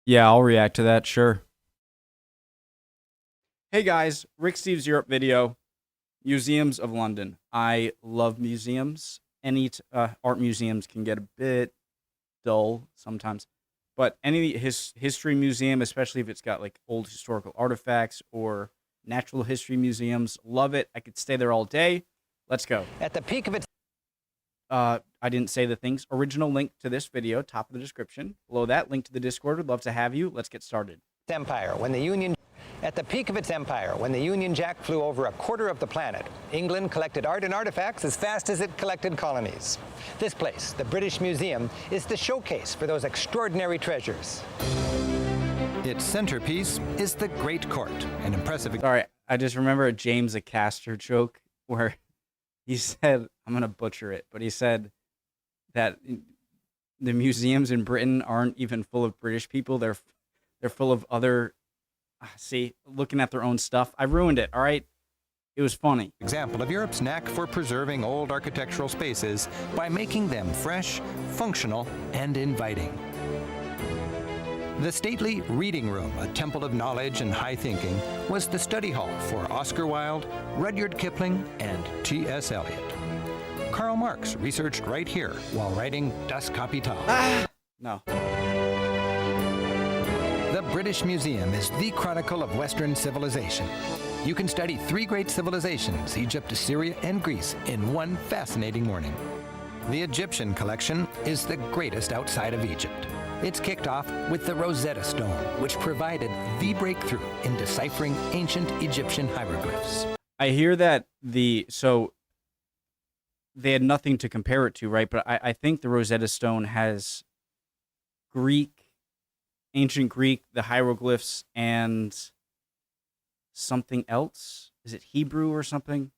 Yeah, I'll react to that, sure. Hey guys, Rick Steves Europe video, Museums of London. I love museums. Any art museums can get a bit dull sometimes, but any history museum, especially if it's got like old historical artifacts or natural history museums, love it. I could stay there all day. Let's go. At the peak of its I didn't say the things. Original link to this video, top of the description. Below that, link to the Discord. Would love to have you. Let's get started. empire, at the peak of its empire, when the Union Jack flew over a quarter of the planet, England collected art and artifacts as fast as it collected colonies. This place, the British Museum, is the showcase for those extraordinary treasures. Its centerpiece is the Great Court, an impressive... Sorry, I just remember a James a Castor joke where he said, I'm going to butcher it, but he said that the museums in Britain aren't even full of British people. They're full of other, looking at their own stuff. I ruined it, all right? It was funny. Example of Europe's knack for preserving old architectural spaces by making them fresh, functional, and inviting. The stately reading room, a temple of knowledge and high thinking, was the study hall for Oscar Wilde, Rudyard Kipling, and T.S. Eliot. Karl Marx researched right here while writing Das Kapital. No. The British Museum is the chronicle of Western civilization. You can study three great civilizations, Egypt, Assyria, and Greece, in one fascinating morning. The Egyptian collection is the greatest outside of Egypt. It's kicked off with the Rosetta Stone, which provided the breakthrough in deciphering ancient Egyptian hieroglyphs. I hear that they had nothing to compare it to, right? But I think the Rosetta Stone has Greek, ancient Greek, the hieroglyphs, and something else. Is it Hebrew or something?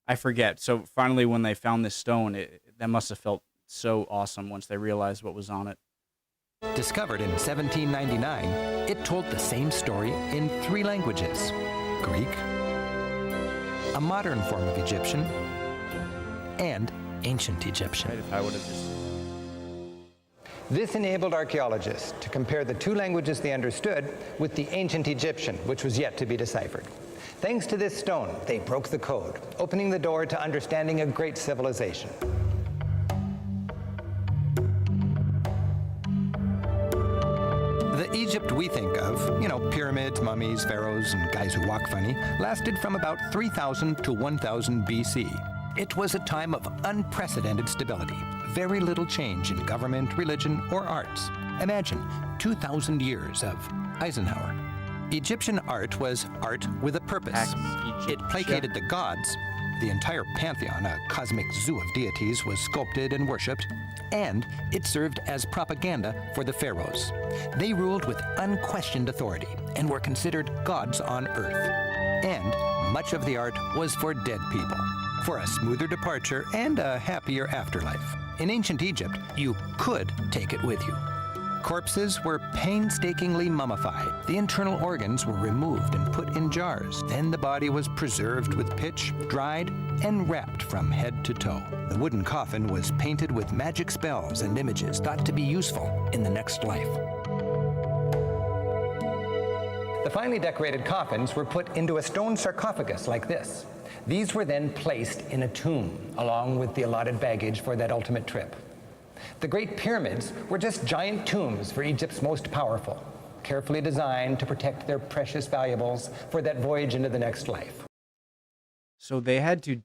I forget. So finally, when they found this stone, that must have felt so awesome once they realized what was on it. Discovered in 1799, it told the same story in three languages: Greek, a modern form of Egyptian, and ancient Egyptian. Right, if I would have just... This enabled archaeologists to compare the two languages they understood with the ancient Egyptian, which was yet to be deciphered. Thanks to this stone, they broke the code, opening the door to understanding a great civilization. The Egypt we think of, pyramids, mummies, pharaohs, and guys who walk funny, lasted from about 3000 to 1000 BC. It was a time of unprecedented stability, very little change in government, religion, or arts. Imagine 2,000 years of Eisenhower. Egyptian art was art with a purpose. It placated the gods. The entire pantheon, a cosmic zoo of deities, was sculpted and worshipped, and it served as propaganda for the pharaohs. They ruled with unquestioned authority and were considered gods on earth. And much of the art was for dead people, for a smoother departure and a happier afterlife. In ancient Egypt, you could take it with you. Corpses were painstakingly mummified. The internal organs were removed and put in jars. Then the body was preserved with pitch, dried, and wrapped from head to toe. The wooden coffin was painted with magic spells and images thought to be useful in the next life. The finely decorated coffins were put into a stone sarcophagus like this. These were then placed in a tomb, along with the allotted baggage for that ultimate trip. The Great Pyramids were just giant tombs for Egypt's most powerful, carefully designed to protect their precious valuables for that voyage into the next life. So they had to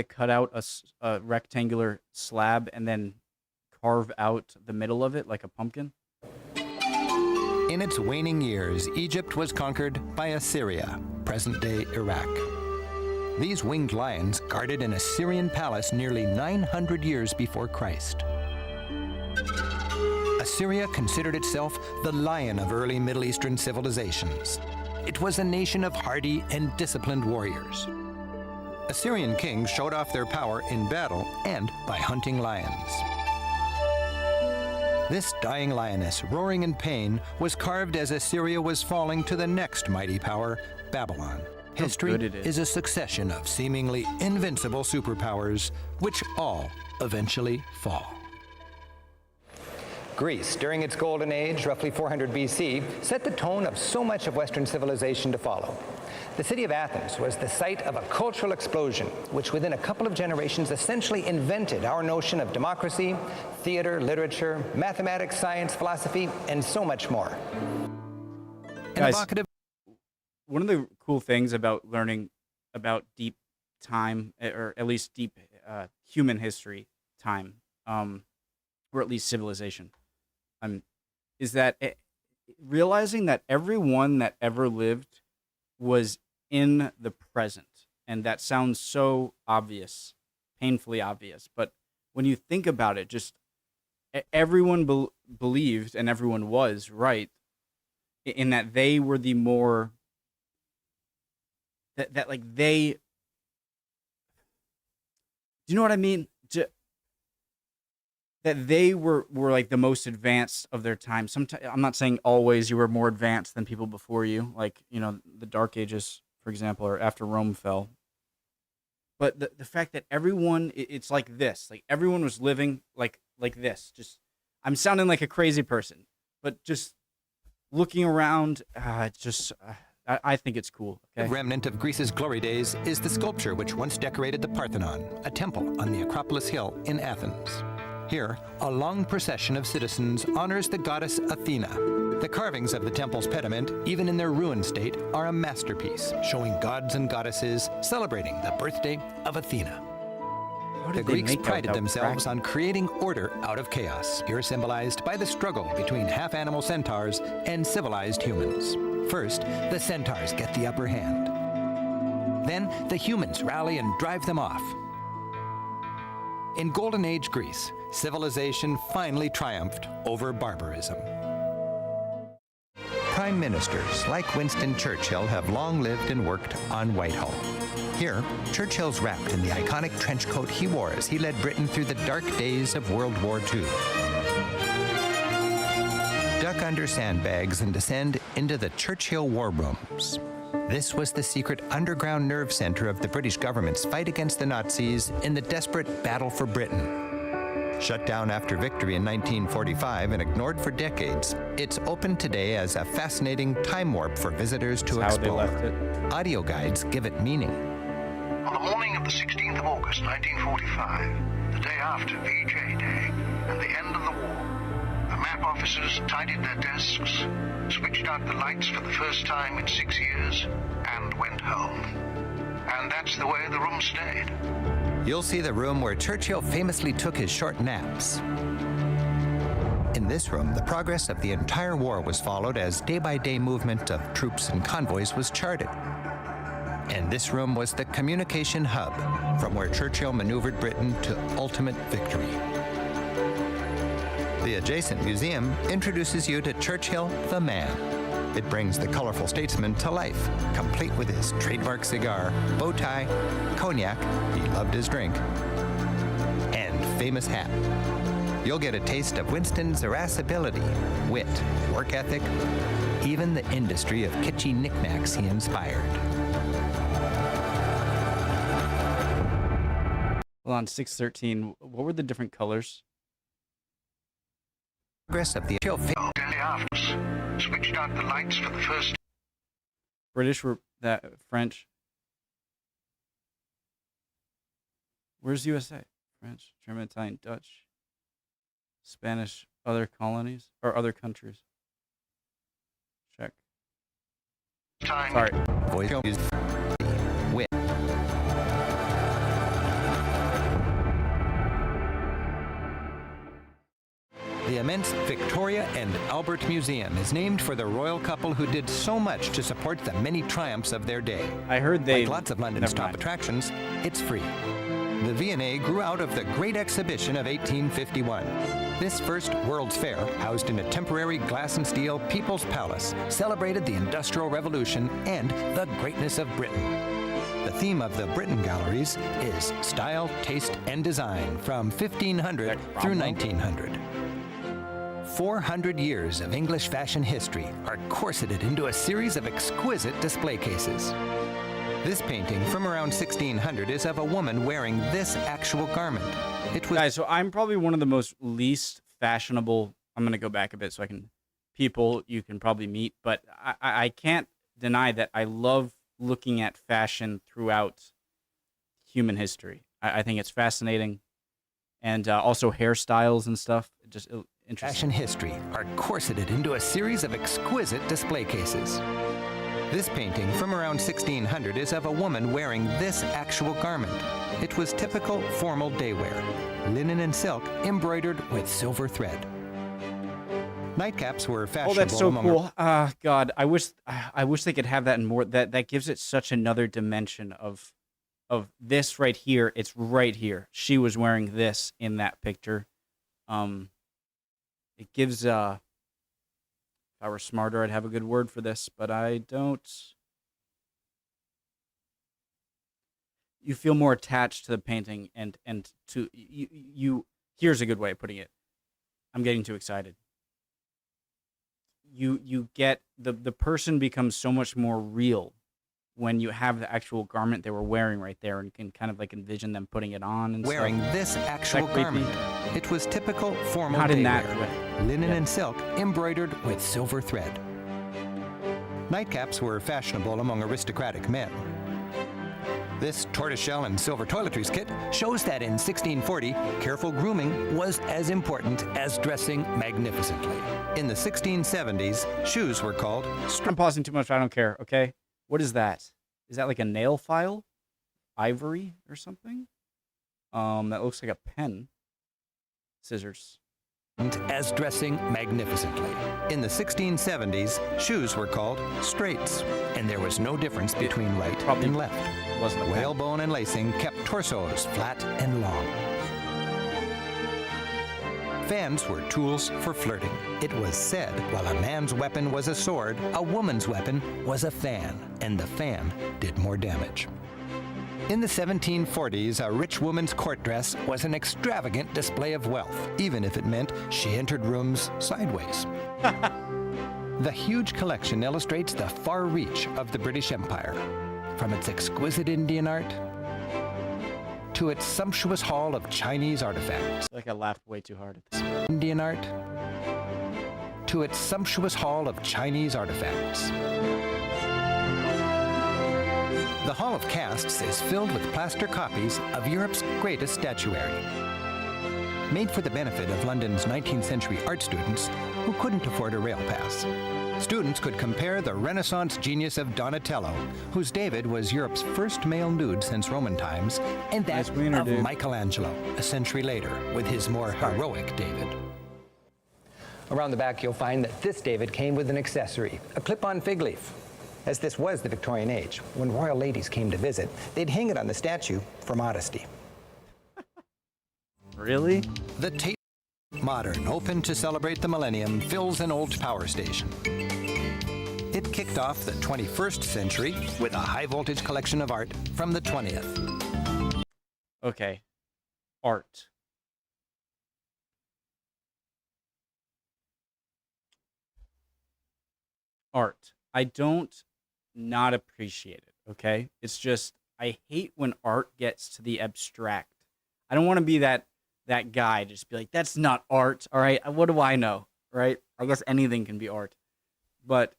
cut out a rectangular slab and then carve out the middle of it like a pumpkin? In its waning years, Egypt was conquered by Assyria, present-day Iraq. These winged lions guarded an Assyrian palace nearly 900 years before Christ. Assyria considered itself the lion of early Middle Eastern civilizations. It was a nation of hardy and disciplined warriors. Assyrian kings showed off their power in battle and by hunting lions. This dying lioness, roaring in pain, was carved as Assyria was falling to the next mighty power, Babylon. History is a succession of seemingly invincible superpowers, which all eventually fall. Greece, during its golden age, roughly 400 BC, set the tone of so much of Western civilization to follow. The city of Athens was the site of a cultural explosion, which within a couple of generations essentially invented our notion of democracy, theater, literature, mathematics, science, philosophy, and so much more. Guys, one of the cool things about learning about deep time, or at least deep human history time, or at least civilization, is that realizing that everyone that ever lived was in the present. And that sounds so obvious, painfully obvious. But when you think about it, just everyone believed and everyone was right in that they were the more, that like they, do you know what I mean? That they were like the most advanced of their time. Sometimes, I'm not saying always you were more advanced than people before you, like, you know, the Dark Ages, for example, or after Rome fell. But the fact that everyone, it's like this, like everyone was living like this. Just, I'm sounding like a crazy person, but just looking around, I think it's cool. Okay? A remnant of Greece's glory days is the sculpture which once decorated the Parthenon, a temple on the Acropolis Hill in Athens. Here, a long procession of citizens honors the goddess Athena. The carvings of the temple's pediment, even in their ruined state, are a masterpiece, showing gods and goddesses celebrating the birthday of Athena. The Greeks prided themselves on creating order out of chaos, here symbolized by the struggle between half-animal centaurs and civilized humans. First, the centaurs get the upper hand. Then, the humans rally and drive them off. In Golden Age Greece, civilization finally triumphed over barbarism. Prime ministers like Winston Churchill have long lived and worked on Whitehall. Here, Churchill's wrapped in the iconic trench coat he wore as he led Britain through the dark days of World War II. Duck under sandbags and descend into the Churchill War Rooms. This was the secret underground nerve center of the British government's fight against the Nazis in the desperate battle for Britain. Shut down after victory in 1945 and ignored for decades, it's open today as a fascinating time warp for visitors to explore. How they left it. Audio guides give it meaning. On the morning of the 16th of August, 1945, the day after VJ Day and the end of the war, the map officers tidied their desks, switched out the lights for the first time in 6 years, and went home. And that's the way the room stayed. You'll see the room where Churchill famously took his short naps. In this room, the progress of the entire war was followed as day-by-day movement of troops and convoys was charted. And this room was the communication hub from where Churchill maneuvered Britain to ultimate victory. The adjacent museum introduces you to Churchill the Man. It brings the colorful statesman to life, complete with his trademark cigar, bow tie, cognac, he loved his drink, and famous hat. You'll get a taste of Winston's irascibility, wit, work ethic, even the industry of kitschy knickknacks he inspired. Well, on 613, what were the different colors? Progress of the Day after, switched out the lights for the first. British were that French. Where's USA? French, German, Italian, Dutch, Spanish, other colonies or other countries. Check. Time. Sorry. voice wit. The immense Victoria and Albert Museum is named for the royal couple who did so much to support the many triumphs of their day. I heard they. Like lots of London's top attractions, it's free. The V&A grew out of the Great Exhibition of 1851. This first World's Fair, housed in a temporary glass and steel People's Palace, celebrated the Industrial Revolution and the greatness of Britain. The theme of the Britain Galleries is Style, Taste, and Design from 1500 through 1900. 400 years of English fashion history are corseted into a series of exquisite display cases. This painting from around 1600 is of a woman wearing this actual garment. It was Guys, so I'm probably one of the most least fashionable I'm gonna go back a bit so I can people you can probably meet, but I can't deny that I love looking at fashion throughout human history. I think it's fascinating, and also hairstyles and stuff. Just interesting. Fashion history are corseted into a series of exquisite display cases. This painting from around 1600 is of a woman wearing this actual garment. It was typical formal day wear, linen and silk embroidered with silver thread. Nightcaps were Oh, fashionable that's so among cool. God, I wish they could have that and more. That gives it such another dimension of this right here. It's right here. She was wearing this in that picture. It gives if I were smarter, I'd have a good word for this, but I don't. You feel more attached to the painting and to you. Here's a good way of putting it. I'm getting too excited. You get the person becomes so much more real when you have the actual garment they were wearing right there and can kind of like envision them putting it on and wearing stuff. this actual garment. It was typical formal Not day in that wear, way. linen Yeah. and silk embroidered with silver thread. Nightcaps were fashionable among aristocratic men. This tortoiseshell and silver toiletries kit shows that in 1640, careful grooming was as important as dressing magnificently. In the 1670s, shoes were called I'm pausing too much. I don't care. Okay. What is that? Is that like a nail file? Ivory or something? That looks like a pen. Scissors. as dressing magnificently. In the 1670s, shoes were called straights, and there was no difference between right Probably and left. wasn't a pen. Whalebone and lacing kept torsos flat and long. Fans were tools for flirting. It was said while a man's weapon was a sword, a woman's weapon was a fan, and the fan did more damage. In the 1740s, a rich woman's court dress was an extravagant display of wealth, even if it meant she entered rooms sideways. The huge collection illustrates the far reach of the British Empire, from its exquisite Indian art to its sumptuous hall of Chinese artifacts. I feel like I laughed way too hard at this. Indian art to its sumptuous hall of Chinese artifacts. The Hall of Casts is filled with plaster copies of Europe's greatest statuary, made for the benefit of London's 19th century art students who couldn't afford a rail pass. Students could compare the Renaissance genius of Donatello, whose David was Europe's first male nude since Roman times, and that Nice wiener, of dude. Michelangelo, a century later, with his more heroic David. Around the back, you'll find that this David came with an accessory, a clip-on fig leaf. As this was the Victorian age, when royal ladies came to visit, they'd hang it on the statue for modesty. Really? The Tate Modern, open to celebrate the millennium, fills an old power station. It kicked off the 21st century with a high-voltage collection of art from the 20th. Okay. Art. Art. I don't not appreciate it, okay? It's just I hate when art gets to the abstract. I don't want to be that guy just be like, that's not art, all right? What do I know, right? I guess anything can be art. But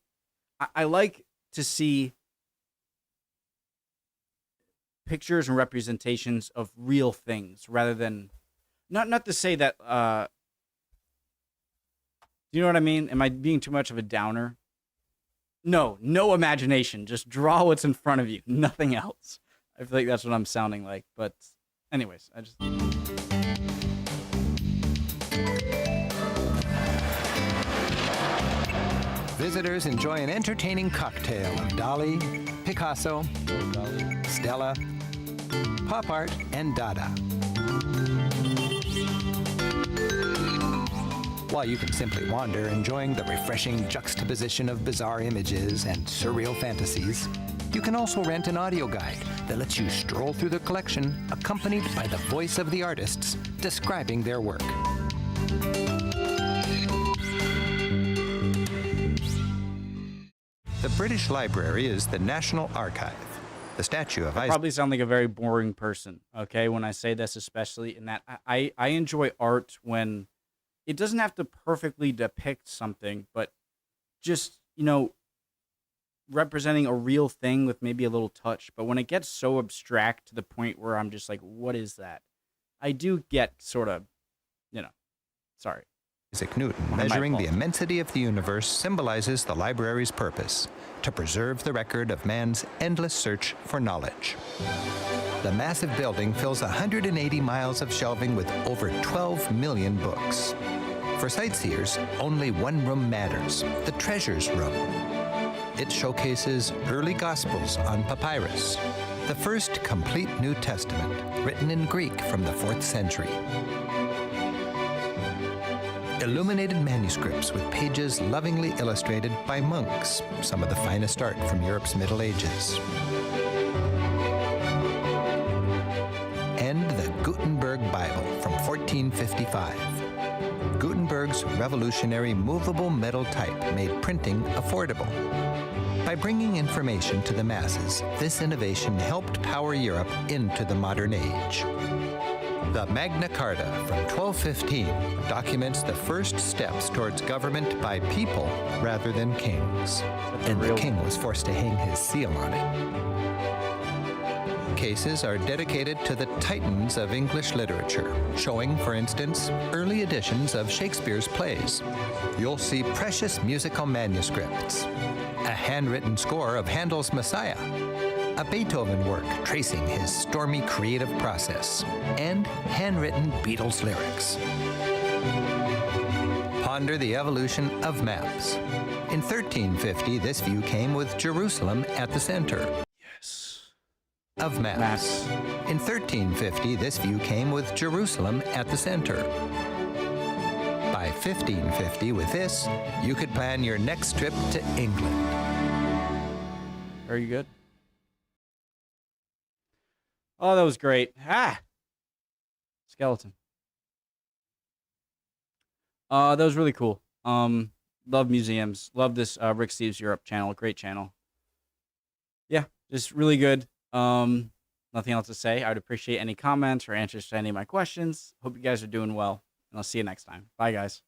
I like to see pictures and representations of real things rather than not to say that do you know what I mean? Am I being too much of a downer? No imagination. Just draw what's in front of you. Nothing else. I feel like that's what I'm sounding like. But anyways, I just... Visitors enjoy an entertaining cocktail of Dali, Picasso, Stella, pop art, and Dada. While you can simply wander, enjoying the refreshing juxtaposition of bizarre images and surreal fantasies, you can also rent an audio guide that lets you stroll through the collection, accompanied by the voice of the artists describing their work. The British Library is the National Archive. The statue of Isaac probably sound like a very boring person, okay, when I say this, especially in that I enjoy art when it doesn't have to perfectly depict something, but just, representing a real thing with maybe a little touch. But when it gets so abstract to the point where I'm just like, what is that? I do get sort of, sorry. Isaac Newton, My measuring the fault. immensity of the universe, symbolizes the library's purpose, to preserve the record of man's endless search for knowledge. The massive building fills 180 miles of shelving with over 12 million books. For sightseers, only one room matters, the Treasures Room. It showcases early Gospels on papyrus, the first complete New Testament, written in Greek from the 4th century. Illuminated manuscripts with pages lovingly illustrated by monks, some of the finest art from Europe's Middle Ages. And the Gutenberg Bible from 1455. Gutenberg's revolutionary movable metal type made printing affordable. By bringing information to the masses, this innovation helped power Europe into the modern age. The Magna Carta from 1215 documents the first steps towards government by people rather than kings. And the king was forced to hang his seal on it. Cases are dedicated to the titans of English literature, showing, for instance, early editions of Shakespeare's plays. You'll see precious musical manuscripts, a handwritten score of Handel's Messiah, a Beethoven work tracing his stormy creative process, and handwritten Beatles lyrics. Ponder the evolution of maps. In 1350, this view came with Jerusalem at the center. Yes. Of maps. In 1350, this view came with Jerusalem at the center. By 1550, with this, you could plan your next trip to England. Are you good? Oh, that was great. Skeleton. That was really cool. Love museums. Love this Rick Steves Europe channel. Great channel. Yeah, just really good. Nothing else to say. I would appreciate any comments or answers to any of my questions. Hope you guys are doing well, and I'll see you next time. Bye, guys.